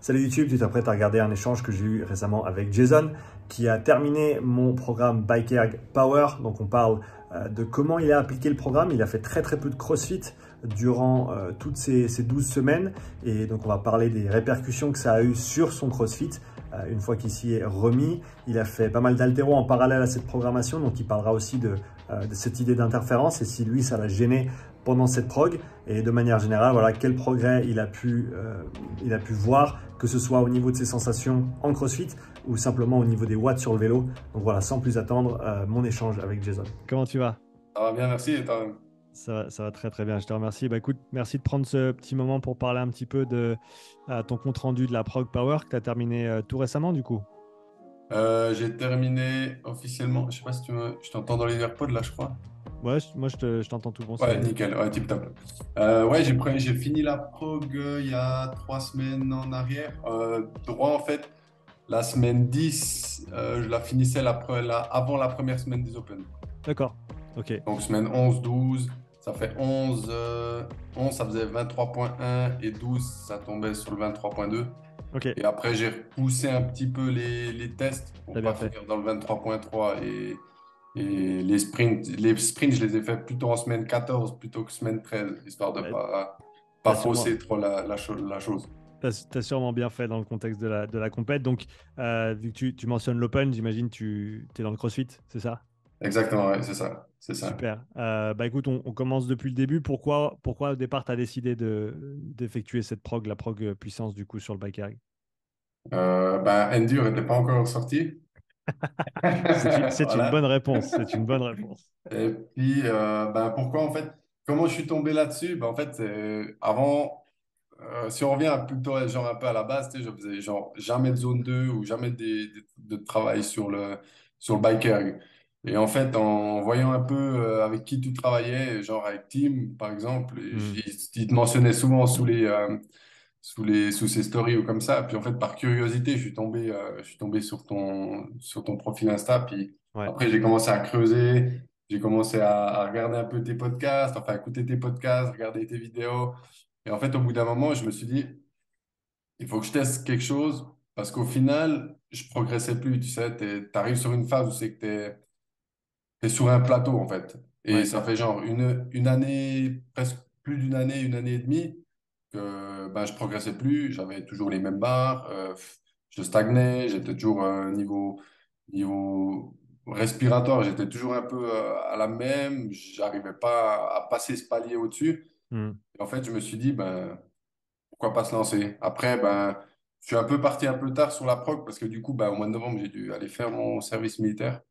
Salut YouTube, tu t'apprêtes à regarder un échange que j'ai eu récemment avec Jason qui a terminé mon programme Bike Erg Power. Donc on parle de comment il a appliqué le programme. Il a fait très peu de CrossFit durant toutes ces 12 semaines et donc on va parler des répercussions que ça a eu sur son CrossFit. Une fois qu'il s'y est remis, il a fait pas mal d'haltéro en parallèle à cette programmation, donc il parlera aussi de cette idée d'interférence et si lui ça l'a gêné pendant cette prog et de manière générale, voilà quel progrès il a pu voir, que ce soit au niveau de ses sensations en CrossFit ou simplement au niveau des watts sur le vélo. Donc voilà, sans plus attendre, mon échange avec Jason. Comment tu vas? Ça va bien, merci. Et toi? Ça va très bien, je te remercie. Bah, écoute, merci de prendre ce petit moment pour parler un petit peu de ton compte rendu de la Prog Power que tu as terminé tout récemment du coup. J'ai terminé officiellement. Je sais pas si je t'entends dans les AirPods là, je crois. Ouais, je t'entends tout bon, c'est Ouais, bon. nickel. Ouais, tip top. Ouais, j'ai fini la prog il y a 3 semaines en arrière. Droit, en fait, la semaine 10, je la finissais avant la première semaine des Open. D'accord, ok. Donc, semaine 11, 12, ça fait 11, 11, ça faisait 23,1 et 12, ça tombait sur le 23,2. Ok, Et après, j'ai repoussé un petit peu les tests t'as pour bien pas fait. finir dans le 23,3 et les sprints. Les sprints, je les ai fait plutôt en semaine 14 plutôt que semaine 13, histoire de Ouais, pas t'as sûrement, fausser trop la chose. t'as sûrement bien fait dans le contexte de la compète. Donc, vu que tu mentionnes l'Open, j'imagine tu es dans le CrossFit, c'est ça? Exactement, ouais, c'est ça. C'est ça. Super. Bah écoute, on commence depuis le début. Pourquoi au départ tu as décidé d'effectuer cette prog, la prog puissance du coup sur le bike erg? Ben, Endure n'était pas encore sorti. C'est une bonne Voilà. réponse. C'est une bonne réponse. Et puis, ben, pourquoi en fait, comment je suis tombé là-dessus? Ben, en fait, avant. Si on revient plutôt genre un peu à la base, tu sais, je faisais genre jamais de zone 2 ou jamais de travail sur le biker. Et en fait, en voyant un peu avec qui tu travaillais, genre avec Tim, par exemple, et Hmm. il te mentionnait souvent sous ses stories ou comme ça. Puis en fait, par curiosité, je suis tombé sur ton profil Insta. Puis Ouais. après, j'ai commencé à creuser, j'ai commencé à regarder un peu tes podcasts, enfin, écouter tes podcasts, regarder tes vidéos. Et en fait, au bout d'un moment, je me suis dit, il faut que je teste quelque chose parce qu'au final, je progressais plus. Tu sais, tu arrives sur une phase où c'est que tu es sur un plateau, en fait. Et Ouais. ça fait genre une année, presque plus une année et demie, que ben, je progressais plus. J'avais toujours les mêmes barres. Je stagnais. J'étais toujours niveau respiratoire. J'étais toujours un peu à la même. J'arrivais pas à passer ce palier au-dessus. Hmm. Et en fait, je me suis dit, ben, pourquoi pas se lancer? Après, ben, je suis un peu parti un peu tard sur la prog parce que du coup, ben, au mois de novembre, j'ai dû aller faire mon service militaire.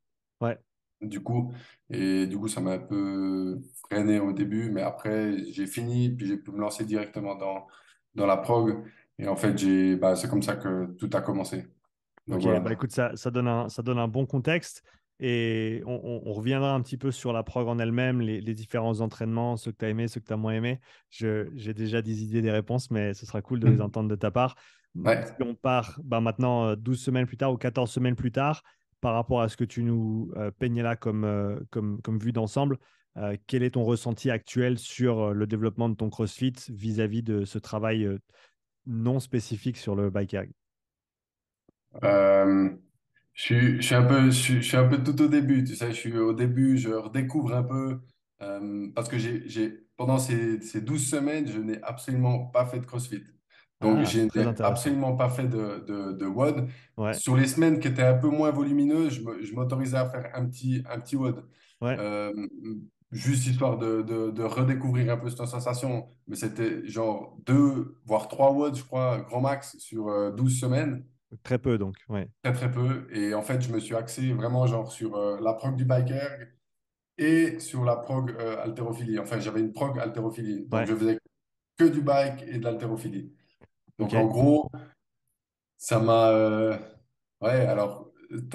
Ouais. Du coup, et du coup, ça m'a un peu freiné au début, mais après, j'ai fini, puis j'ai pu me lancer directement dans la prog. Et en fait, ben, c'est comme ça que tout a commencé. Donc Ok, bah voilà. écoute, ça donne un bon contexte et on reviendra un petit peu sur la prog en elle-même, les différents entraînements, ceux que tu as aimés, ceux que tu as moins aimés. J'ai déjà des idées, des réponses, mais ce sera cool de les entendre de ta part. Si Ouais. on part bah, maintenant 12 semaines plus tard ou 14 semaines plus tard, par rapport à ce que tu nous peignais là comme vue d'ensemble, quel est ton ressenti actuel sur le développement de ton CrossFit vis-à-vis de ce travail non spécifique sur le bike erg? Euh, je suis je suis un peu tout au début, tu sais, je suis au début, je redécouvre un peu, parce que pendant ces 12 semaines, je n'ai absolument pas fait de CrossFit. Donc, Ah, je très n'ai intéressant. absolument pas fait de WOD. Ouais, Sur les semaines qui étaient un peu moins volumineuses, je m'autorisais à faire un petit WOD. ouais, Euh, Juste histoire de redécouvrir un peu cette sensation. Mais c'était genre 2 voire 3 WOD, je crois, grand max sur 12 semaines. très peu donc, ouais. Très peu. Et en fait, je me suis axé vraiment genre sur la prog du biker et sur la prog haltérophilie. Enfin, j'avais une prog haltérophilie. Donc, Ouais, je faisais que du bike et de l'haltérophilie. Donc, en ok. gros, ça m'a... ouais, alors,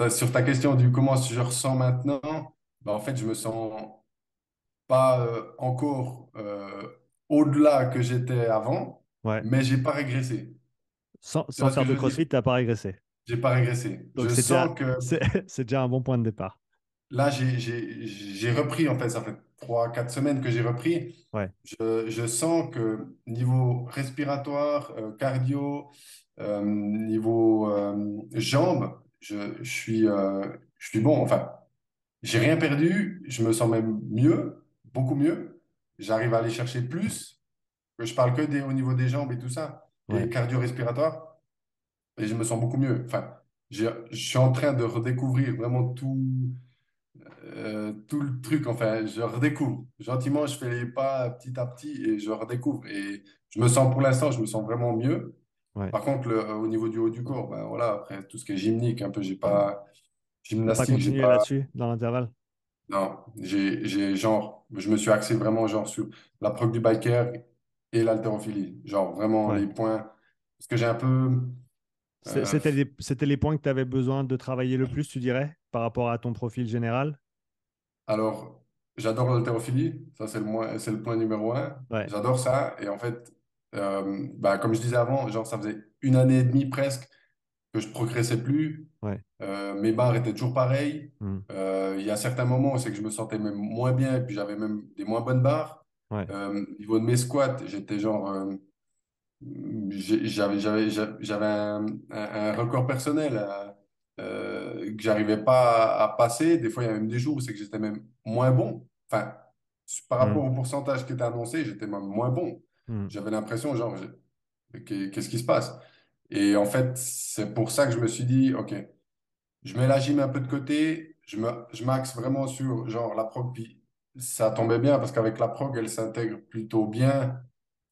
sur ta question du comment je ressens maintenant, bah, en fait, je me sens pas encore au-delà que j'étais avant, Ouais. mais j'ai pas régressé. Tu Sans vois ce faire que de je veux dire? CrossFit, t'as pas régressé. J'ai pas régressé. Donc Je sens que c'est déjà un bon point de départ. là, j'ai repris, en fait, ça fait 3, 4 semaines que j'ai repris. Ouais, Je sens que niveau respiratoire, cardio, Niveau jambes, je suis bon. Enfin, j'ai rien perdu. Je me sens même mieux, beaucoup mieux. J'arrive à aller chercher plus. Je parle que au niveau des jambes et tout ça, et Ouais. cardio-respiratoire. Et je me sens beaucoup mieux. Enfin, je suis en train de redécouvrir vraiment tout le truc. Enfin, je redécouvre. Gentiment, je fais les pas petit à petit et je redécouvre. Et je me sens, pour l'instant, je me sens vraiment mieux. Ouais. Par contre, au niveau du haut du corps, ben voilà, après tout ce qui est gymnique, un peu, j'ai pas, T'as pas gymnastique, j'ai continué pas, là-dessus dans l'intervalle? non, genre, je me suis axé vraiment, genre, sur la prog du biker et l'haltérophilie. Genre, vraiment Ouais. les points, parce que j'ai un peu, euh, C'était les points que tu avais besoin de travailler le plus, tu dirais, par rapport à ton profil général? alors, j'adore l'haltérophilie, ça c'est le point numéro un. Ouais. J'adore ça, et en fait, bah, comme je disais avant, genre, ça faisait une année et demie presque que je progressais plus. Ouais. Mes barres étaient toujours pareilles. Hmm. Il y a certains moments où c'est que je me sentais même moins bien et puis j'avais même des moins bonnes barres. Ouais. Au niveau de mes squats, j'étais genre, j'avais un record personnel que j'arrivais pas à passer. Des fois, il y a même des jours où c'est que j'étais même moins bon. Enfin, par rapport Hmm. au pourcentage qui était annoncé, j'étais même moins bon. Hmm. J'avais l'impression, genre, qu'est-ce qui se passe? Et en fait, c'est pour ça que je me suis dit, OK, je mets la gym un peu de côté, je m'axe vraiment sur genre la prog, puis ça tombait bien parce qu'avec la prog, elle s'intègre plutôt bien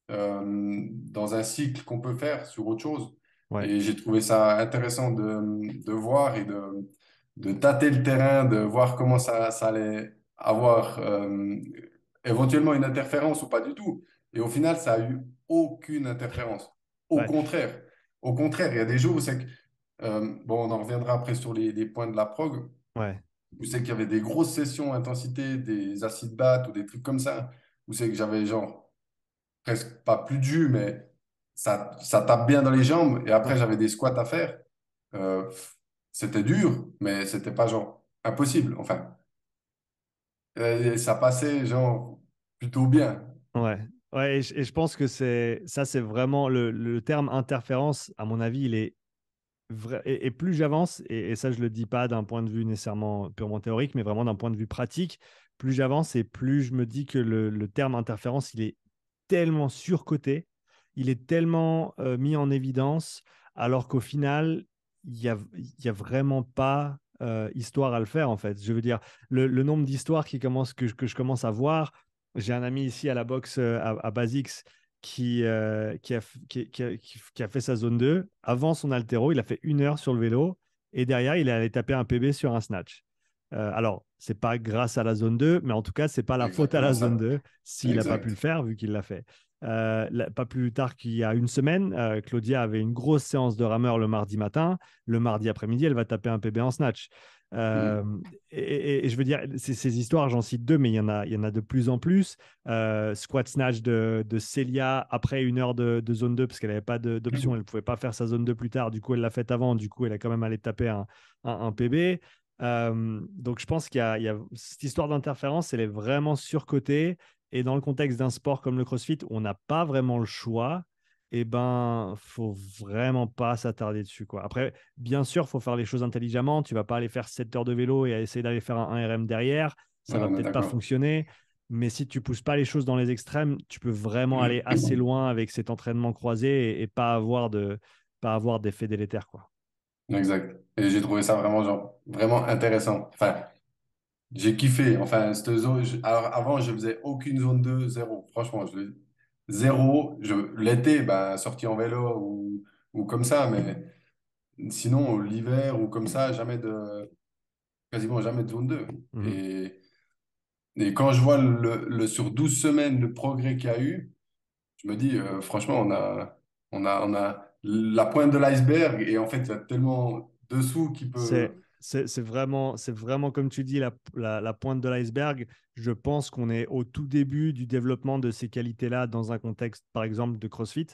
dans un cycle qu'on peut faire sur autre chose. Ouais. Et j'ai trouvé ça intéressant de voir et de tâter le terrain, de voir comment ça allait avoir éventuellement une interférence ou pas du tout. Et au final, ça a eu aucune interférence. Au Ouais. contraire. Au contraire, il y a des jours où c'est que bon, on en reviendra après sur les points de la prog, Ouais. où c'est qu'il y avait des grosses sessions intensité, des acid bath ou des trucs comme ça, où c'est que j'avais genre presque pas plus de jus, mais ça tape bien dans les jambes. Et après, Ouais. j'avais des squats à faire. Euh, C'était dur, mais c'était pas genre impossible. Enfin, ça passait genre plutôt bien. Ouais. Ouais. Et je pense que c'est vraiment le terme interférence, à mon avis, il est vrai. Et plus j'avance, et ça, je le dis pas d'un point de vue nécessairement purement théorique, mais vraiment d'un point de vue pratique, plus j'avance et plus je me dis que le terme interférence, il est tellement surcoté, il est tellement mis en évidence, alors qu'au final, il y a vraiment pas histoire à le faire, en fait. Je veux dire, le nombre d'histoires que je commence à voir, j'ai un ami ici à la boxe à Basics qui a fait sa zone 2. Avant son haltéro, il a fait 1 heure sur le vélo et derrière, il est allé taper un PB sur un snatch. Alors, c'est pas grâce à la zone 2, mais en tout cas, c'est pas la faute à la Exactement zone ça. 2 s'il n'a pas pu le Exact. faire, vu qu'il l'a fait. Pas plus tard qu'il y a une semaine, Claudia avait une grosse séance de rameur le mardi matin. Le mardi après-midi, elle va taper un PB en snatch. Euh, Mhm. et je veux dire, ces histoires, j'en cite deux, mais il y en a de plus en plus. Squat snatch de Célia après 1 heure de zone 2 parce qu'elle n'avait pas d'option, elle ne pouvait pas faire sa zone 2 plus tard. Du coup, elle l'a faite avant. Du coup, elle a quand même allé taper un PB. Donc, je pense il y a cette histoire d'interférence, elle est vraiment surcotée. Et dans le contexte d'un sport comme le CrossFit, où on n'a pas vraiment le choix, eh ben, faut vraiment pas s'attarder dessus, quoi. Après, bien sûr, faut faire les choses intelligemment. Tu vas pas aller faire 7 heures de vélo et essayer d'aller faire un RM derrière. Ça Ouais, va on est peut-être pas d'accord. fonctionner. Mais si tu pousses pas les choses dans les extrêmes, tu peux vraiment aller assez loin avec cet entraînement croisé et pas avoir d'effet délétère, quoi. Exact. Et j'ai trouvé ça vraiment, genre, vraiment intéressant. Enfin, j'ai kiffé. Enfin, cette zone, alors, avant, je faisais aucune zone 2 zéro. Franchement, zéro. L'été, ben, sorti en vélo ou comme ça, mais sinon, l'hiver ou comme ça, quasiment jamais de zone 2. Mhm. Et, et quand je vois sur 12 semaines le progrès qu'il y a eu, je me dis, franchement, on a la pointe de l'iceberg et en fait, il y a tellement dessous qui peut. C'est vraiment, comme tu dis, la pointe de l'iceberg. Je pense qu'on est au tout début du développement de ces qualités-là dans un contexte, par exemple, de CrossFit.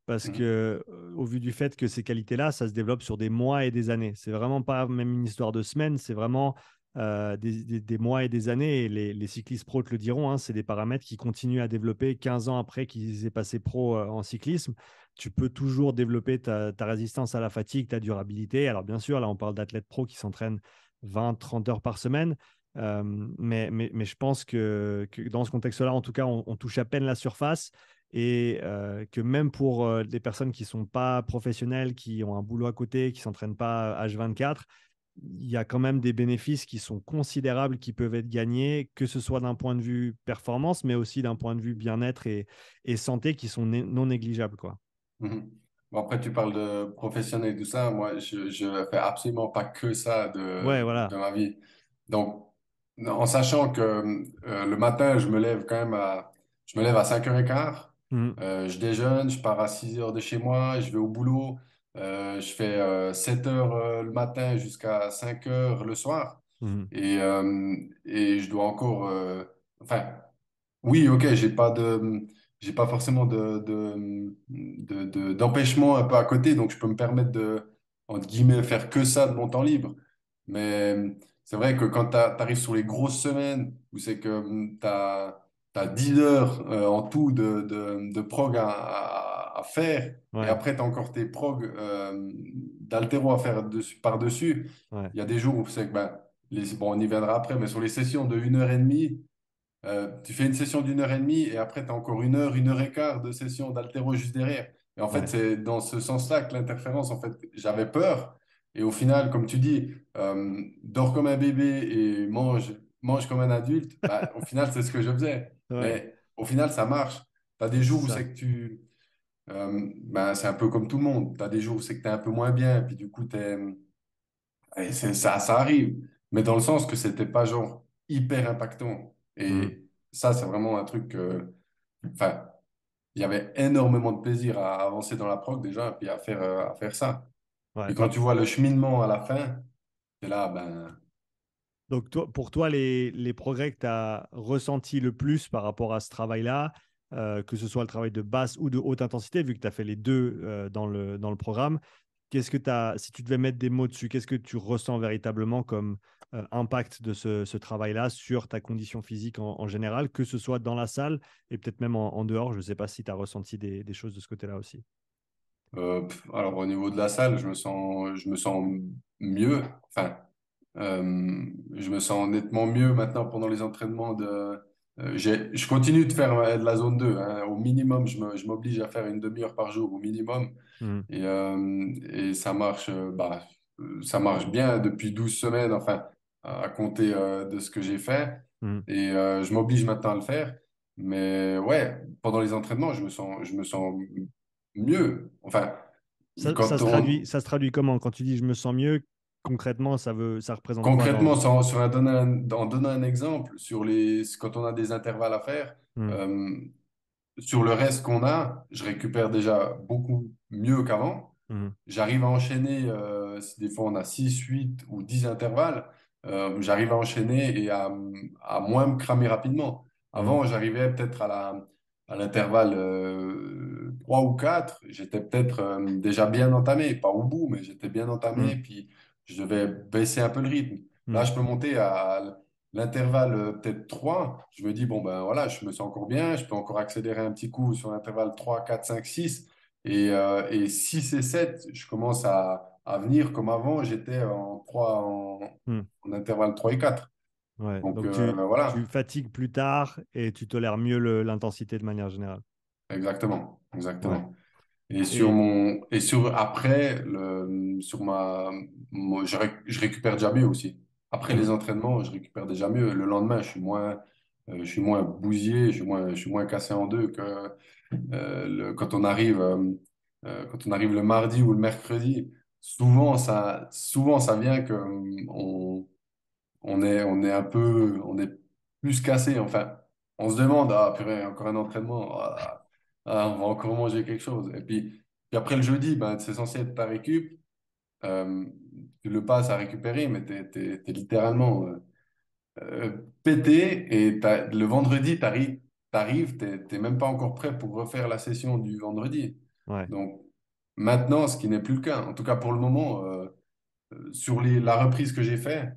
Parce Mhm. que, au vu du fait que ces qualités-là, ça se développe sur des mois et des années. C'est vraiment pas même une histoire de semaines, c'est vraiment des mois et des années, et les cyclistes pros te le diront, hein, c'est des paramètres qui continuent à développer 15 ans après qu'ils aient passé pro en cyclisme. Tu peux toujours développer ta résistance à la fatigue, ta durabilité. Alors bien sûr, là on parle d'athlètes pros qui s'entraînent 20-30 heures par semaine. Mais je pense que dans ce contexte-là, en tout cas, on touche à peine la surface et que même pour des personnes qui ne sont pas professionnelles, qui ont un boulot à côté, qui ne s'entraînent pas H24, il y a quand même des bénéfices qui sont considérables qui peuvent être gagnés, que ce soit d'un point de vue performance, mais aussi d'un point de vue bien-être et santé qui sont non négligeables, quoi. Mhm. Bon, après, tu parles de professionnel et tout ça. Moi, je fais absolument pas que ça Ouais, de voilà. ma vie. Donc, en sachant que le matin, je me lève à 5h15, Mhm, je déjeune, je pars à 6h de chez moi, je vais au boulot, je fais 7h le matin jusqu'à 5h le soir. mhm. Et je dois encore, enfin, oui, ok, j'ai pas forcément d'empêchement un peu à côté, donc je peux me permettre de, entre guillemets, faire que ça de mon temps libre. Mais c'est vrai que quand tu arrives sur les grosses semaines où c'est que tu as 10 heures en tout de prog à faire, et Ouais, après tu as encore tes prog d'altéro à faire par-dessus, ouais, il y a des jours où c'est que, ben, bon, on y viendra après, mais sur les sessions de 1h30, tu fais une session d'1h30 et après, tu as encore 1h, 1h15 de session d'haltéro juste derrière. Et en fait, ouais, c'est dans ce sens-là que l'interférence, en fait, j'avais peur. Et au final, comme tu dis, dors comme un bébé et mange comme un adulte, bah, au final, c'est ce que je faisais. ouais, Mais au final, ça marche. Tu as des c'est jours où ça. c'est que bah, c'est un peu comme tout le monde. Tu as des jours où c'est que tu es un peu moins bien, et puis du coup, et ça arrive, mais dans le sens que c'était pas genre hyper impactant. Mhm. Et ça, c'est vraiment un truc enfin, il y avait énormément de plaisir à avancer dans la prog déjà, et puis à faire ça. Ouais, Puis quand bah, tu vois le cheminement à la fin, c'est là, ben, donc, pour toi, les progrès que tu as ressentis le plus par rapport à ce travail-là, que ce soit le travail de basse ou de haute intensité, vu que tu as fait les deux dans le programme, qu'est-ce que tu as, si tu devais mettre des mots dessus, qu'est-ce que tu ressens véritablement comme impact de ce travail-là sur ta condition physique en général, que ce soit dans la salle et peut-être même en dehors? Je ne sais pas si tu as ressenti des choses de ce côté-là aussi. alors au niveau de la salle, je me sens mieux. Enfin, je me sens nettement mieux maintenant pendant les entraînements je continue de faire de la zone 2, hein. Au minimum, je m'oblige à faire une demi-heure par jour au minimum. Mhm. Et ça marche, ça marche bien depuis 12 semaines, enfin, à compter de ce que j'ai fait. Mhm. Et je m'oblige maintenant à le faire. Mais ouais, pendant les entraînements, je me sens mieux. Enfin, quand on, Ça se traduit comment? Quand tu dis je me sens mieux, concrètement, ça représente quoi concrètement, dans... en donnant un exemple, quand on a des intervalles à faire, Mhm. euh, sur le reste qu'on a, je récupère déjà beaucoup mieux qu'avant. Mhm. J'arrive à enchaîner, si des fois on a 6 8 ou 10 intervalles, j'arrive à enchaîner et à moins me cramer rapidement. Mhm. Avant, j'arrivais peut-être à l'intervalle 3 ou 4, j'étais peut-être déjà bien entamé, pas au bout, mais j'étais bien entamé, Mhm. puis je devais baisser un peu le rythme. Là, Mhm. je peux monter à l'intervalle peut-être 3. Je me dis, bon, ben voilà, je me sens encore bien, je peux encore accélérer un petit coup sur l'intervalle 3 4 5 6. Et 6 et 7 je commence à venir comme avant, j'étais Mhm. en intervalle 3 et 4. Ouais. Donc Donc tu voilà, fatigues plus tard et tu tolères mieux l'intensité de manière générale. exactement, Ouais. exactement. Et Et après, je récupère déjà mieux aussi. Après les mhm. entraînements, je récupère déjà mieux. Le lendemain, je suis moins bousillé, je suis moins cassé en deux que quand on arrive le mardi ou le mercredi. Souvent ça vient que on est on est plus cassé. Enfin, on se demande, ah purée, encore un entraînement, on va encore manger quelque chose. Puis après le jeudi, ben, c'est censé être ta récup. Euh, Tu le passes à récupérer, mais t'es littéralement pété et le vendredi, t'es même pas encore prêt pour refaire la session du vendredi. Ouais. Donc maintenant, ce qui n'est plus le cas, en tout cas pour le moment, sur la reprise que j'ai fait,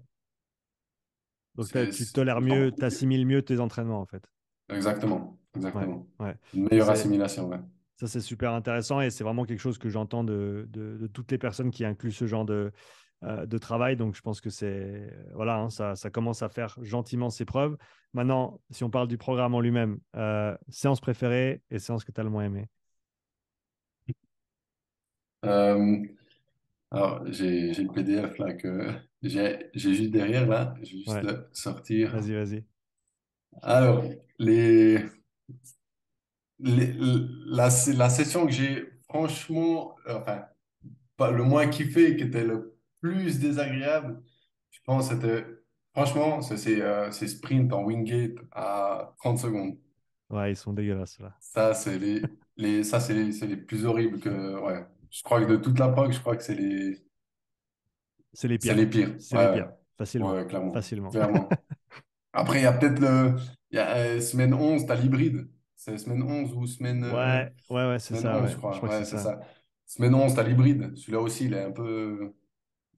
Donc, tu tolères mieux, tu assimiles mieux tes entraînements, en fait. Exactement, Ouais, exactement. ouais. Une Ça, meilleure c'est, assimilation, ouais. ça, c'est super intéressant et c'est vraiment quelque chose que j'entends de toutes les personnes qui incluent ce genre de travail. Donc, je pense que c'est, voilà, hein, ça commence à faire gentiment ses preuves. Maintenant, si on parle du programme en lui-même, séance préférée et séance que tu as le moins aimée. Euh, alors, j'ai le PDF là que j'ai juste derrière là. Je vais juste Ouais, le sortir. vas-y, vas-y. Alors, les, la session que j'ai franchement, enfin, pas le moins kiffé, qui était le plus désagréable, je pense, c'était, franchement, c'est sprint en Wingate à 30 secondes. Ouais, ils sont dégueulasses là. Ça, c'est les plus horribles que, ouais. Je crois que de toute la prog, je crois que C'est les c'est pires. les pires. C'est les Ouais, pires. ouais, Facilement. ouais, clairement. Facilement. Clairement. Après, il y a peut-être il y a, semaine 11 t'as l'hybride. C'est semaine 11 ou Ouais, ouais, ouais, c'est semaine ça. 11 je Ouais. Je crois. crois que c'est Ouais, c'est ça. ça. Semaine 11 t'as l'hybride. Celui-là aussi, il est un peu,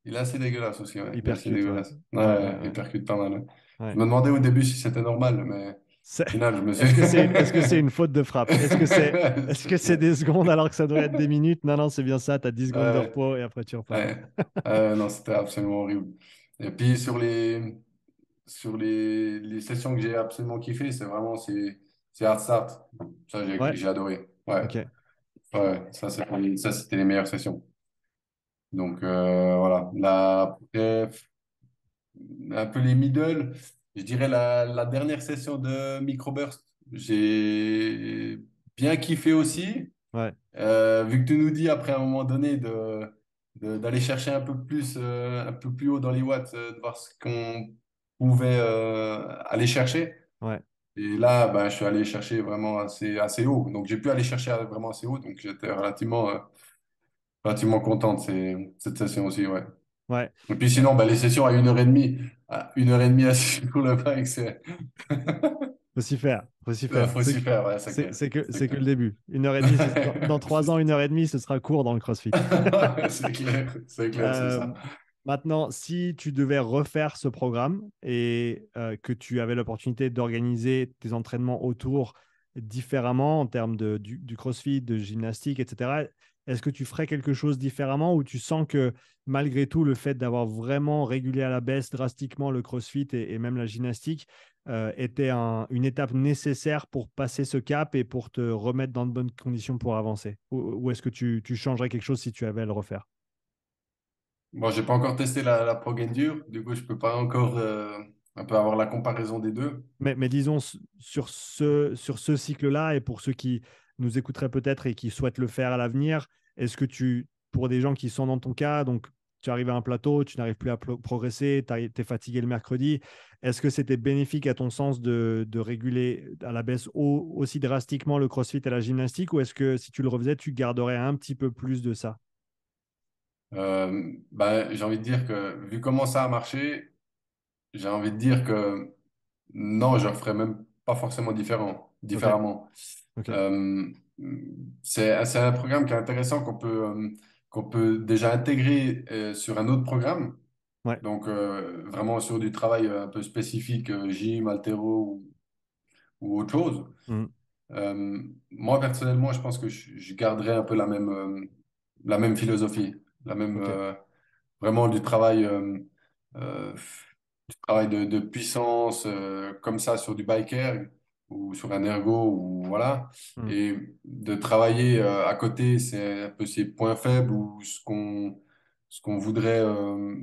il est assez dégueulasse aussi, ouais. Il Il est assez percute, ouais. dégueulasse. Ouais, Ouais, ouais, il ouais. percute pas mal. Ouais. Je Ouais. me demandais au début si c'était normal, mais au C'est- final, je me suis. est-ce que c'est une faute de frappe? Est-ce que c'est des secondes alors que ça devrait être des minutes? Non, non, c'est bien ça. Tu as 10 secondes de Ouais, repos et après tu repars. ouais. Non, c'était absolument horrible. Et puis sur les sessions que j'ai absolument kiffé, c'est vraiment c'est Hard Start. Ça, Ouais, j'ai adoré. Ouais, ok. ouais, ça, c'était les meilleures sessions. Donc voilà. Un peu les middle, je dirais la dernière session de Microburst, j'ai bien kiffé aussi. Ouais, Vu que tu nous dis après à un moment donné d'aller chercher un peu plus haut dans les watts, de voir ce qu'on pouvait aller chercher. ouais, Et là, ben, je suis allé chercher vraiment assez haut. Donc, j'ai pu aller chercher vraiment assez haut. Donc, j'étais relativement content de cette session aussi, ouais. ouais. Et puis Euh, sinon, ben, les sessions à 1 heure et demie assis sur le bike, c'est Faut s'y faire. Faut s'y là, faire. faut s'y faire, ouais, c'est C'est clair. c'est que, C'est c'est que clair. le début. 1 heure et demie, dans 3 ans, 1 heure et demie, ce sera court dans le CrossFit. C'est clair, c'est Euh, ça. Maintenant, si tu devais refaire ce programme et que tu avais l'opportunité d'organiser tes entraînements autour différemment en termes du CrossFit, de gymnastique, etc., est-ce que tu ferais quelque chose différemment ou tu sens que malgré tout, le fait d'avoir vraiment régulé à la baisse drastiquement le CrossFit et même la gymnastique était une étape nécessaire pour passer ce cap et pour te remettre dans de bonnes conditions pour avancer? Ou est-ce que tu changerais quelque chose si tu avais à le refaire? Bon, j'ai pas encore testé la Prog Endure, du coup, je peux pas encore un peu avoir la comparaison des deux. Mais disons, sur ce cycle-là, et pour ceux qui nous écouteraient peut-être et qui souhaitent le faire à l'avenir, est-ce que pour des gens qui sont dans ton cas, donc tu arrives à un plateau, tu n'arrives plus à progresser, tu es fatigué le mercredi, est-ce que c'était bénéfique à ton sens de réguler à la baisse aussi drastiquement le CrossFit et la gymnastique, ou est-ce que si tu le refaisais, tu garderais un petit peu plus de ça? Ben, j'ai envie de dire que vu comment ça a marché, j'ai envie de dire que non, je ne referais même pas forcément Ok, différemment. ok, Euh, c'est un programme qui est intéressant qu'on peut déjà intégrer sur un autre programme. ouais, Donc, vraiment sur du travail un peu spécifique, gym, haltéro ou autre chose. mhm, Moi, personnellement, je pense que je garderai un peu la même philosophie, la même, ok, vraiment euh, du travail de puissance, comme ça sur du biker ou sur un ergo, ou voilà. mhm, Et de travailler à côté, c'est un peu ses points faibles ou ce qu'on voudrait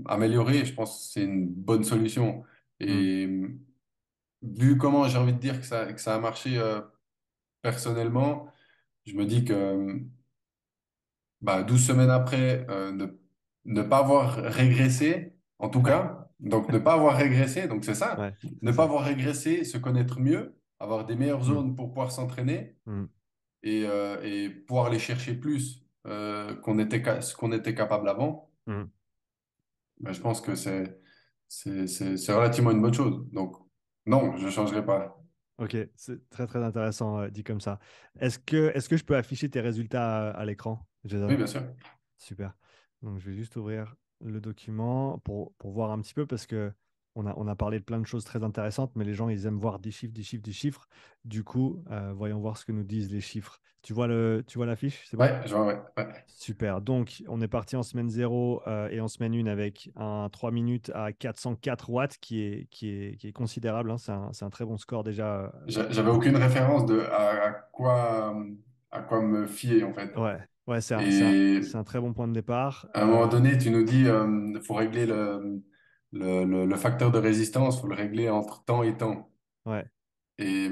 améliorer. Je pense que c'est une bonne solution. mhm, Et vu comment j'ai envie de dire que ça a marché personnellement, je me dis que bah, 12 semaines après, ne pas avoir régressé, en tout ouais, cas, donc ne pas avoir régressé, donc c'est ça, ouais, c'est ne pas ça. avoir régressé, se connaître mieux, avoir des meilleures Mhm, zones pour pouvoir s'entraîner mhm, et pouvoir les chercher plus ce qu'on était capable avant, mhm. ben, je pense que c'est relativement une bonne chose. Donc, non, je ne changerai pas. Ok, c'est très très intéressant dit comme ça. Est-ce que je peux afficher tes résultats à l'écran, Oui, Jason? bien sûr. Super. Donc je vais juste ouvrir le document pour voir un petit peu parce que on a parlé de plein de choses très intéressantes, mais les gens, ils aiment voir des chiffres, des chiffres, des chiffres. Du coup, voyons voir ce que nous disent les chiffres. Tu vois l'affiche, c'est bon? Ouais, je vois, ouais, ouais. Super. Donc, on est parti en semaine 0 et en semaine 1 avec un 3 minutes à 404 watts qui est considérable, hein. C'est un très bon score déjà. J'avais aucune référence à quoi me fier, en fait. Ouais, ouais, Et c'est un très bon point de départ. à un moment donné, tu nous dis, faut régler le facteur de résistance, faut le régler entre temps et temps. Ouais, Et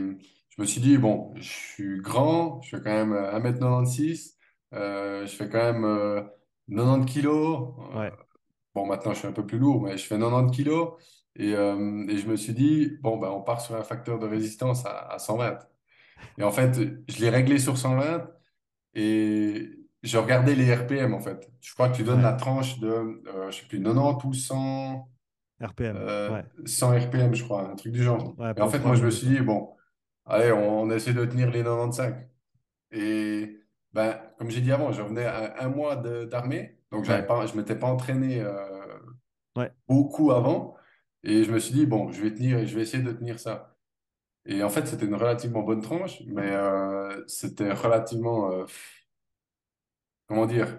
je me suis dit, bon, je suis grand, je fais quand même 1m96, je fais quand même 90 kilos. ouais, Bon, maintenant, je suis un peu plus lourd, mais je fais 90 kilos. Et je me suis dit, bon, ben, on part sur un facteur de résistance à 120. Et en fait, je l'ai réglé sur 120 et je regardais les RPM, en fait. Je crois que tu donnes ouais. la tranche de, je sais plus, 90 ou RPM. Ouais, 100 RPM, je crois, un truc du genre. ouais, Et en pour le fait, 3 moi, je me minutes. suis Ouais, dit, bon, allez, on essaie de tenir les 95. Et ben, comme j'ai dit avant, je revenais à un mois d'armée, donc ouais, je m'étais pas entraîné ouais. beaucoup avant. Et je me suis dit, bon, je vais essayer de tenir ça. Et en fait, c'était une relativement bonne tranche, mais c'était relativement, comment dire,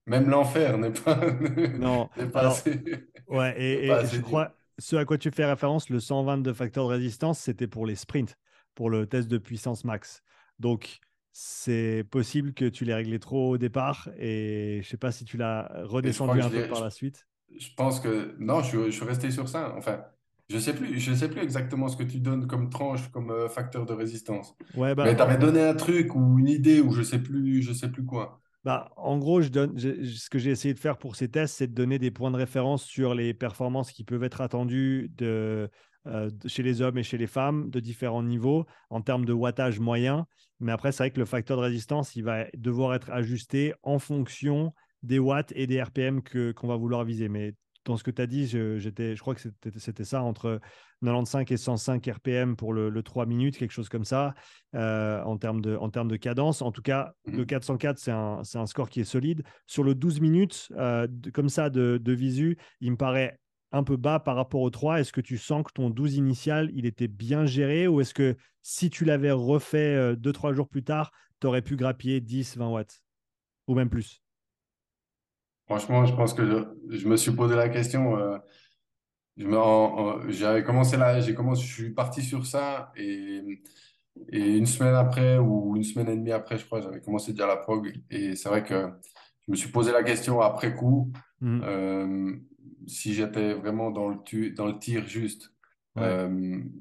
même l'enfer n'est pas, Non, n'est pas alors, assez, ouais, n'est pas et assez je dur. crois, ce à quoi tu fais référence, le 120 de facteur de résistance, c'était pour les sprints, pour le test de puissance max. Donc, c'est possible que tu l'aies réglé trop au départ et je sais pas si tu l'as Et je crois redescendu que un peu par la suite. je pense que, non, je suis resté sur ça. Enfin, je sais plus exactement ce que tu donnes comme tranche, comme facteur de résistance. Ouais, Mais tu avais donné un truc ou une idée ou je sais plus quoi. en gros, ce que j'ai essayé de faire pour ces tests, c'est de donner des points de référence sur les performances qui peuvent être attendues chez les hommes et chez les femmes de différents niveaux en termes de wattage moyen. Mais après, c'est vrai que le facteur de résistance, il va devoir être ajusté en fonction des watts et des RPM qu'on va vouloir viser. Mais dans ce que tu as dit, je crois que c'était ça, entre 95 et 105 RPM pour le 3 minutes, quelque chose comme ça en termes de cadence. En tout cas, le Mhm. 404, c'est un score qui est solide. Sur le 12 minutes, comme ça, de visu, il me paraît un peu bas par rapport au 3. Est-ce que tu sens que ton 12 initial, il était bien géré ou est-ce que si tu l'avais refait 2-3 jours plus tard, tu aurais pu grappiller 10-20 watts ou même plus? Franchement, je pense que je me suis posé la question. J'avais commencé là, je suis parti sur ça et une semaine après ou une semaine et demie après, je crois, j'avais commencé déjà la prog et c'est vrai que je me suis posé la question après coup Mhm. euh, si j'étais vraiment dans le tir juste. Ouais.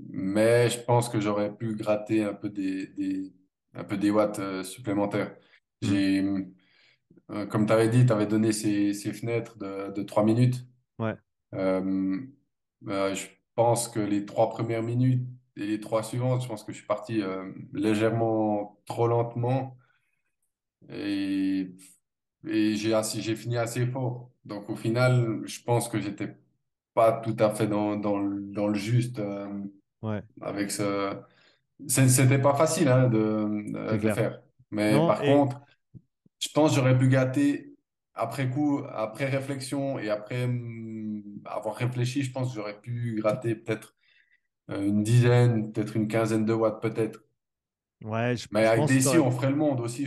Mais je pense que j'aurais pu gratter un peu des watts supplémentaires. Mhm. J'ai, comme tu avais dit, tu avais donné ces fenêtres de 3 minutes. Ouais. Euh, je pense que les 3 premières minutes et les trois suivantes, je pense que je suis parti légèrement trop lentement et, j'ai fini assez fort. Donc au final, je pense que j'étais pas tout à fait dans le juste Ouais. avec ce. C'était pas facile hein, C'est de le clair. faire. Mais Non, par et contre, je pense que j'aurais pu gâter après coup, après réflexion et après avoir réfléchi, je pense que j'aurais pu gratter peut-être une dizaine, peut-être une quinzaine de watts, peut-être. ouais, Mais je avec pense des que tu scies, aurais. on ferait le monde aussi.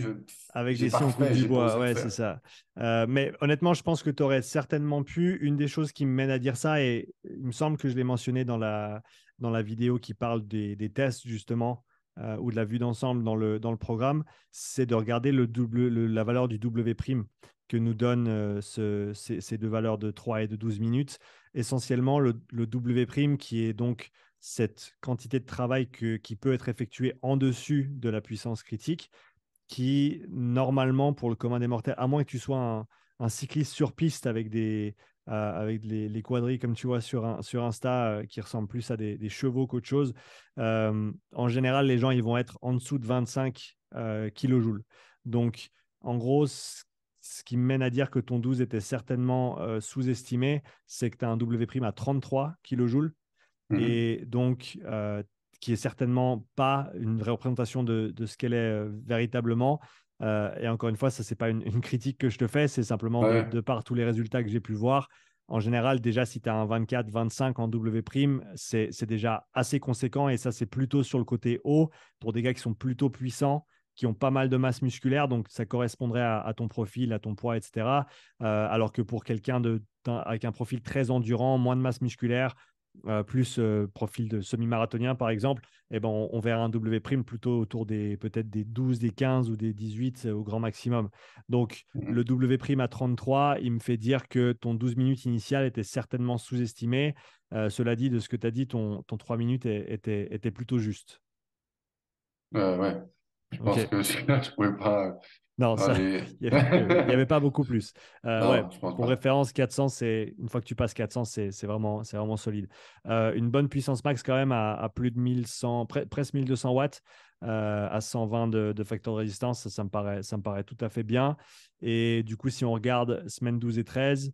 Avec J'ai des si pas on coupe refait, du j'ai pas bois, osé ouais, c'est refaire. ça. Mais honnêtement, je pense que tu aurais certainement pu. Une des choses qui me mène à dire ça, et il me semble que je l'ai mentionné dans la vidéo qui parle des tests, justement, ou de la vue d'ensemble dans le programme, c'est de regarder la valeur du W' que nous donnent ces deux valeurs de 3 et de 12 minutes. Essentiellement, le W' qui est donc cette quantité de travail qui peut être effectuée en dessus de la puissance critique qui, normalement, pour le commun des mortels, à moins que tu sois un cycliste sur piste avec les quadrilles, comme tu vois sur Insta, qui ressemblent plus à des chevaux qu'autre chose, en général, les gens, ils vont être en dessous de 25 kilojoules. Donc, en gros, ce qui me mène à dire que ton 12 était certainement sous-estimé, c'est que tu as un W' à 33 kilojoules Mhm. et donc qui est certainement pas une vraie représentation de ce qu'elle est véritablement. Et encore une fois, ça, c'est pas une critique que je te fais, c'est simplement Ouais. de par tous les résultats que j'ai pu voir. En général, déjà, si tu as un 24-25 en W', c'est déjà assez conséquent et ça, c'est plutôt sur le côté haut pour des gars qui sont plutôt puissants, qui ont pas mal de masse musculaire, donc ça correspondrait à ton profil, à ton poids, etc. Alors que pour quelqu'un avec un profil très endurant, moins de masse musculaire, plus profil de semi-marathonien par exemple, eh ben, on verra un W' plutôt autour des peut-être des 12, des 15 ou des 18 au grand maximum. Donc le Mhm. W' à 33, il me fait dire que ton 12 minutes initial était certainement sous-estimé. Cela dit, de ce que tu as dit, ton 3 minutes était plutôt juste. Ouais, je pense Ok. que je pouvais pas Non, ça, aller. il y avait pas beaucoup plus. Ouais, Non, je pense pour pas. référence, 400, une fois que tu passes 400, c'est vraiment solide. Une bonne puissance max quand même à plus de 1100, presque 1200 watts, à 120 de facteur de résistance, ça me paraît tout à fait bien. Et du coup, si on regarde semaine 12 et 13,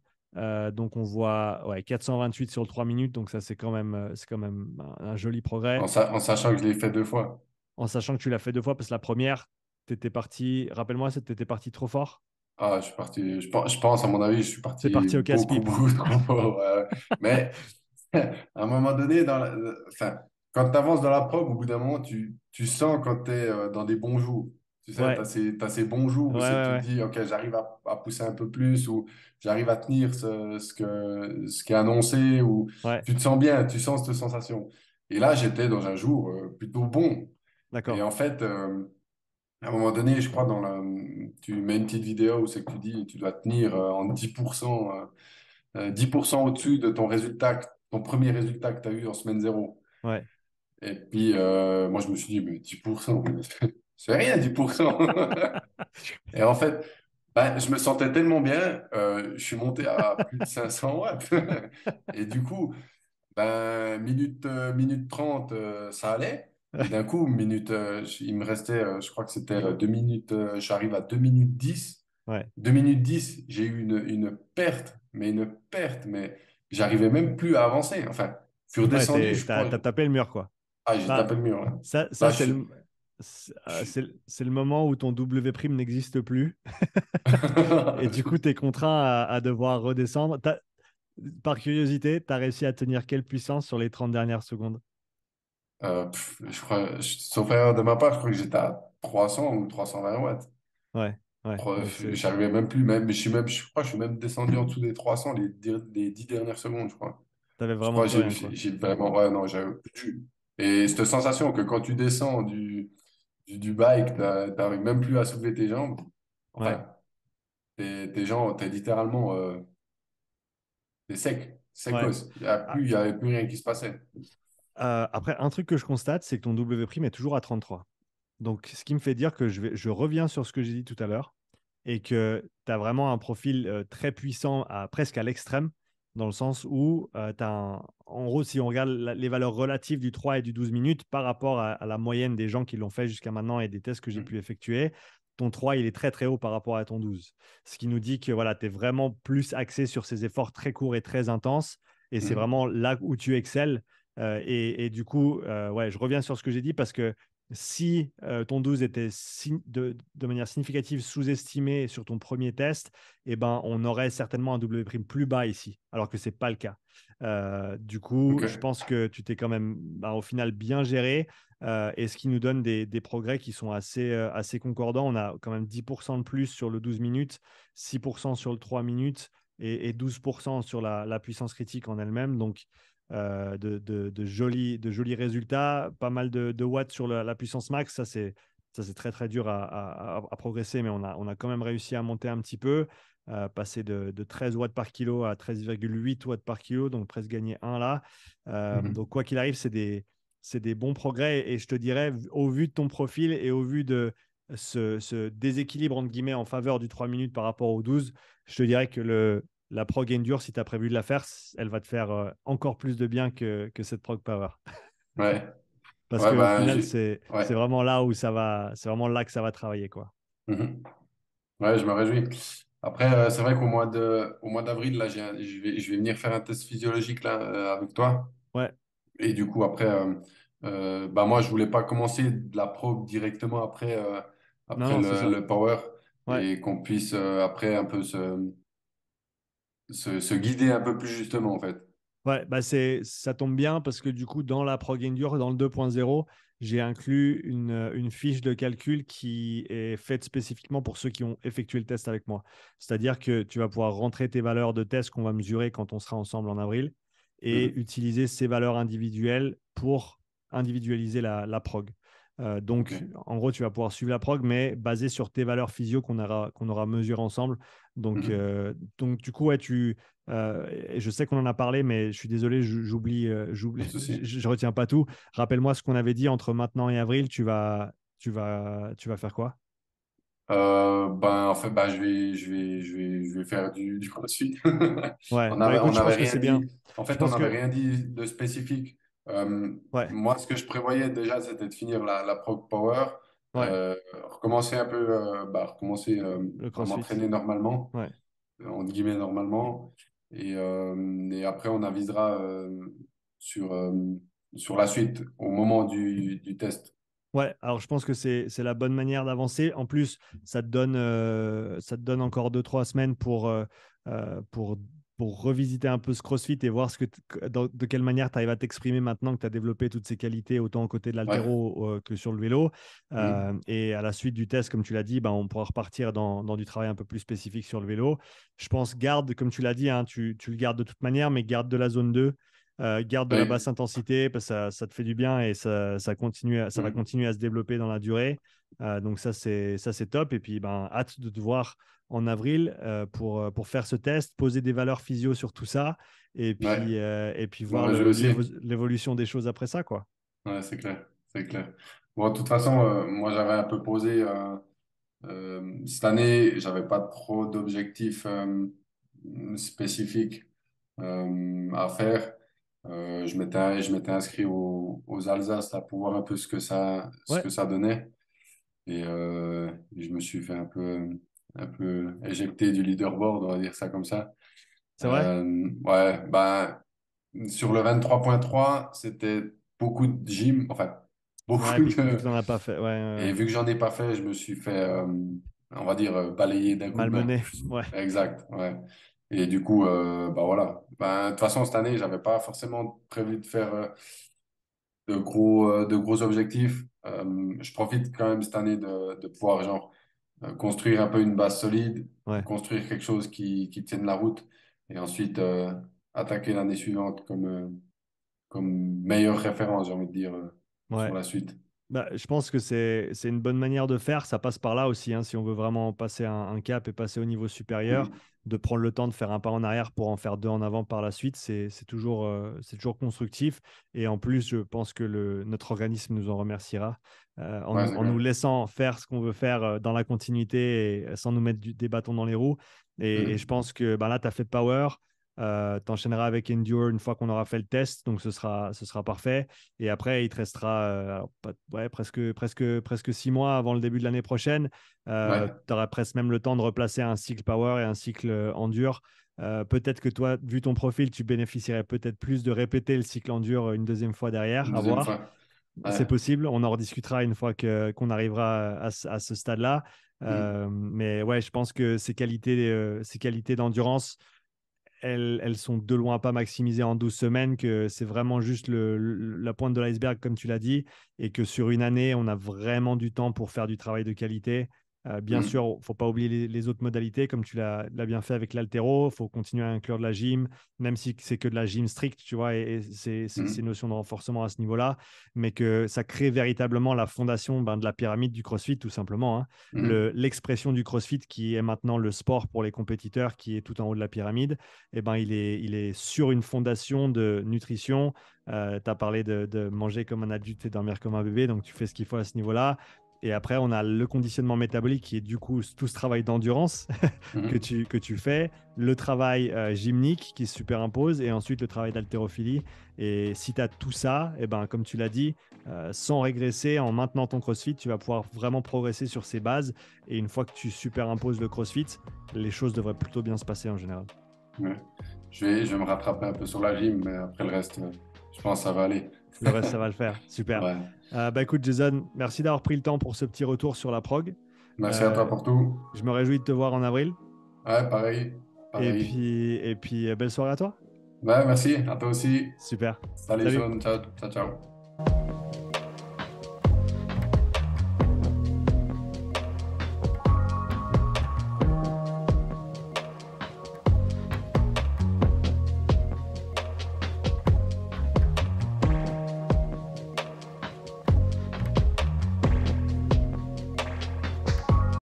donc on voit ouais, 428 sur le 3 minutes, donc ça c'est quand même un joli progrès. En sachant que je l'ai fait 2 fois. En sachant que tu l'as fait 2 fois, parce que la première, tu étais parti, rappelle-moi, tu étais parti trop fort. Ah, je suis parti, je pense, à mon avis, je suis T'es parti parti au beaucoup, casse-pipe. beaucoup trop fort. Ouais. Mais à un moment donné, enfin, quand tu avances dans la prog, au bout d'un moment, tu sens quand tu es dans des bons jours. Tu sais, tu Ouais, as ces bons jours ouais, où c'est que tu te ouais, dis, OK, j'arrive à pousser un peu plus, ou j'arrive à tenir ce qui est annoncé, ou ouais, ouais, tu te sens bien, tu sens cette sensation. Et là, j'étais dans un jour plutôt bon. Et d'accord. en fait, à un moment donné, je crois, tu mets une petite vidéo où c'est que tu dis tu dois tenir en 10%, 10% au-dessus de ton résultat, ton premier résultat que tu as eu en semaine zéro. Ouais, Et puis, moi, je me suis dit, mais 10%, c'est rien, 10%. Et en fait, ben, je me sentais tellement bien, je suis monté à plus de 500 watts. Et du coup, ben, minute 30, ça allait. Et d'un coup, il me restait, je crois que c'était 2 minutes, j'arrive à 2 minutes 10. ouais, 2 minutes 10, j'ai eu une perte, mais j'arivais même plus à avancer. Enfin, je suis ouais, redescendu, je t'as crois. tapé le mur, quoi. Ah, j'ai Bah, tapé le mur, là. ça Là, c'est c'est le moment où ton W' n'existe plus. Et du coup, tu es contraint à devoir redescendre. Par curiosité, tu as réussi à tenir quelle puissance sur les 30 dernières secondes? Je crois, sauf erreur de ma part, je crois que j'étais à 300 ou 320 watts. Ouais, ouais. Donc, J'arrivais même plus, je crois que je suis même descendu en dessous des 300 les 10 dernières secondes, je crois. t'avais Je vraiment crois que plus rien, quoi. j'ai vraiment, ouais, non, j'avais plus de jus. Et cette sensation que quand tu descends du bike, t'arrives même plus à soulever tes jambes. Ouais. Enfin, tes jambes, t'es littéralement, t'es sec, Ouais. secos. Ah, Il y avait plus rien qui se passait. après, un truc que je constate, c'est que ton W' est toujours à 33. Donc, ce qui me fait dire que je reviens sur ce que j'ai dit tout à l'heure et que tu as vraiment un profil très puissant, presque à l'extrême, dans le sens où en gros, si on regarde les valeurs relatives du 3 et du 12 minutes par rapport à la moyenne des gens qui l'ont fait jusqu'à maintenant et des tests que j'ai pu effectuer, ton 3, il est très très haut par rapport à ton 12. Ce qui nous dit que voilà, tu es vraiment plus axé sur ces efforts très courts et très intenses et c'est Mhm. vraiment là où tu excelles. Et du coup, ouais, je reviens sur ce que j'ai dit parce que si ton 12 était de manière significative sous-estimé sur ton premier test, eh ben, on aurait certainement un W' plus bas ici, alors que ce n'est pas le cas. Du coup, je Ok. pense que tu t'es quand même bah, au final bien géré et ce qui nous donne des progrès qui sont assez concordants. On a quand même 10% de plus sur le 12 minutes, 6% sur le 3 minutes et 12% sur la puissance critique en elle-même. Donc, de jolis résultats, pas mal de watts sur la puissance max. Ça, c'est très, très dur à progresser, mais on a quand même réussi à monter un petit peu, passer de 13 watts par kilo à 13,8 watts par kilo, donc presque gagner 1 là. Donc, Mhm. quoi qu'il arrive, c'est des bons progrès. Et je te dirais, au vu de ton profil et au vu de ce déséquilibre, entre guillemets, en faveur du 3 minutes par rapport au 12, je te dirais que la prog endure, si tu as prévu de la faire, elle va te faire encore plus de bien que cette prog power. Ouais. Parce Ouais, qu'au ben, final, c'est ouais. vraiment là où ça va, c'est vraiment là que ça va travailler, quoi. Mhm. Ouais, je me réjouis. Après, c'est vrai au mois d'avril, là, je vais venir faire un test physiologique là, avec toi. Ouais, Et du coup, après, bah, moi, je voulais pas commencer de la pro directement non, après non, c'est ça. le power Ouais, et qu'on puisse après un peu se guider un peu plus justement, en fait. Ouais, bah ça tombe bien parce que du coup, dans la Prog Endure, dans le 2.0, j'ai inclus une fiche de calcul qui est faite spécifiquement pour ceux qui ont effectué le test avec moi. C'est-à-dire que tu vas pouvoir rentrer tes valeurs de test qu'on va mesurer quand on sera ensemble en avril et Mhm. utiliser ces valeurs individuelles pour individualiser la prog. Ok. Donc, en gros, tu vas pouvoir suivre la prog, mais basé sur tes valeurs physio qu'on aura mesurées ensemble. Donc, Mhm. euh, donc du coup, ouais, et je sais qu'on en a parlé, mais je suis désolé, Pas j'oublie, de souci. je retiens pas tout. Rappelle-moi ce qu'on avait dit entre maintenant et avril. Tu vas faire quoi? Ben, en fait, ben, je vais faire du CrossFit. Ouais, bah On écoute, je n'avait pense que rien c'est bien. dit. En Je fait, on pense n'avait que, rien dit de spécifique. ouais, Moi, ce que je prévoyais déjà, c'était de finir la Prog Power, ouais, recommencer un peu, recommencer le à CrossFit. m'entraîner normalement, Ouais. entre guillemets normalement. Et après, on avisera sur, sur la suite au moment du test. Ouais, alors je pense que c'est la bonne manière d'avancer. En plus, ça te donne encore 2, 3 semaines euh, pour, pour revisiter un peu ce CrossFit et voir de quelle manière tu arrives à t'exprimer maintenant que tu as développé toutes ces qualités, autant aux côtés de Ouais. l'haltéro que sur le vélo. Mhm. Et à la suite du test, comme tu l'as dit, ben, on pourra repartir dans du travail un peu plus spécifique sur le vélo. Je pense, garde, comme tu l'as dit, hein, tu le gardes de toute manière, mais garde de la zone 2. Garde de la Oui. basse intensité parce que ça te fait du bien et ça va Mhm. continuer à se développer dans la durée. Donc ça c'est top. Et puis ben, hâte de te voir en avril pour faire ce test, poser des valeurs physio sur tout ça Ouais. et puis Je m'en voir réjouis aussi. l'évolution des choses après ça, quoi. Ouais, c'est clair, c'est clair. Bon, de toute façon, moi, j'avais un peu posé cette année, j'avais pas trop d'objectifs spécifiques à faire. Je m'étais inscrit aux Alsace là, pour voir un peu ce Ouais, que ça donnait. Je me suis fait un peu éjecté du leaderboard, on va dire ça comme ça. c'est vrai? Ouais, ben, sur le 23.3 c'était beaucoup de gym, enfin, Ouais, beaucoup puis vu que de... tu n'en as pas fait, ouais, ouais, Et ouais. vu que j'en ai pas fait, je me suis fait, on va dire, balayer d'un coup de main. Malmené, ouais, Exact, ouais. Et du coup, bah voilà. Ben, de toute façon, cette année, j'avais pas forcément prévu de faire de gros objectifs. Je profite quand même cette année de pouvoir, genre, construire un peu une base solide, ouais, construire quelque chose qui tienne la route, et ensuite attaquer l'année suivante comme meilleure référence, j'ai envie de dire, sur ouais. la suite. Bah, je pense que c'est une bonne manière de faire. Ça passe par là aussi, hein, si on veut vraiment passer un cap et passer au niveau supérieur, Mhm. de prendre le temps de faire un pas en arrière pour en faire deux en avant par la suite, c'est toujours constructif. Et en plus, je pense que notre organisme nous en remerciera en Ouais, nous, c'est en nous clair. laissant faire ce qu'on veut faire dans la continuité et sans nous mettre des bâtons dans les roues. Et je Mhm. pense que bah, là, tu as fait Power. Tu enchaîneras avec Endure une fois qu'on aura fait le test, donc ce sera parfait. Et après, il te restera alors, ouais, presque 6 mois avant le début de l'année prochaine. Ouais. Tu auras presque même le temps de replacer un cycle power et un cycle endure. Peut-être que toi, vu ton profil, tu bénéficierais peut-être plus de répéter le cycle endure une deuxième fois Une derrière, à deuxième voir. fois. C'est Ouais. possible, on en rediscutera une fois qu'on arrivera à ce stade-là. Mhm. Mais ouais, je pense que ces qualités d'endurance, elles sont de loin pas maximisées en 12 semaines, que c'est vraiment juste la pointe de l'iceberg, comme tu l'as dit, et que sur une année, on a vraiment du temps pour faire du travail de qualité. Bien Mhm. sûr, il ne faut pas oublier les autres modalités, comme tu l'as bien fait avec l'haltéro. Il faut continuer à inclure de la gym, même si c'est que de la gym stricte, tu vois, et ces Mhm. notions de renforcement à ce niveau-là, mais que ça crée véritablement la fondation ben, de la pyramide du CrossFit, tout simplement, hein. Mhm. L'expression du CrossFit, qui est maintenant le sport pour les compétiteurs, qui est tout en haut de la pyramide, eh ben, il est sur une fondation de nutrition. Tu as parlé de manger comme un adulte et dormir comme un bébé, donc tu fais ce qu'il faut à ce niveau-là. Et après, on a le conditionnement métabolique qui est du coup tout ce travail d'endurance que Mhm. tu fais, le travail gymnique qui se superimpose et ensuite le travail d'haltérophilie. Et si tu as tout ça, eh ben, comme tu l'as dit, sans régresser, en maintenant ton CrossFit, tu vas pouvoir vraiment progresser sur ces bases. Et une fois que tu supérimposes le CrossFit, les choses devraient plutôt bien se passer en général. Ouais. Je vais me rattraper un peu sur la gym, mais après le reste, je pense que ça va aller. Le reste, ça va le faire. Super. Ouais. Bah écoute, Jason, merci d'avoir pris le temps pour ce petit retour sur la prog. Merci à toi Euh, pour tout. je me réjouis de te voir en avril. Ouais, pareil. pareil. Et puis belle soirée à toi. Ouais, merci, à toi aussi. Super. Salut, Salut. Sean, ciao, ciao, ciao.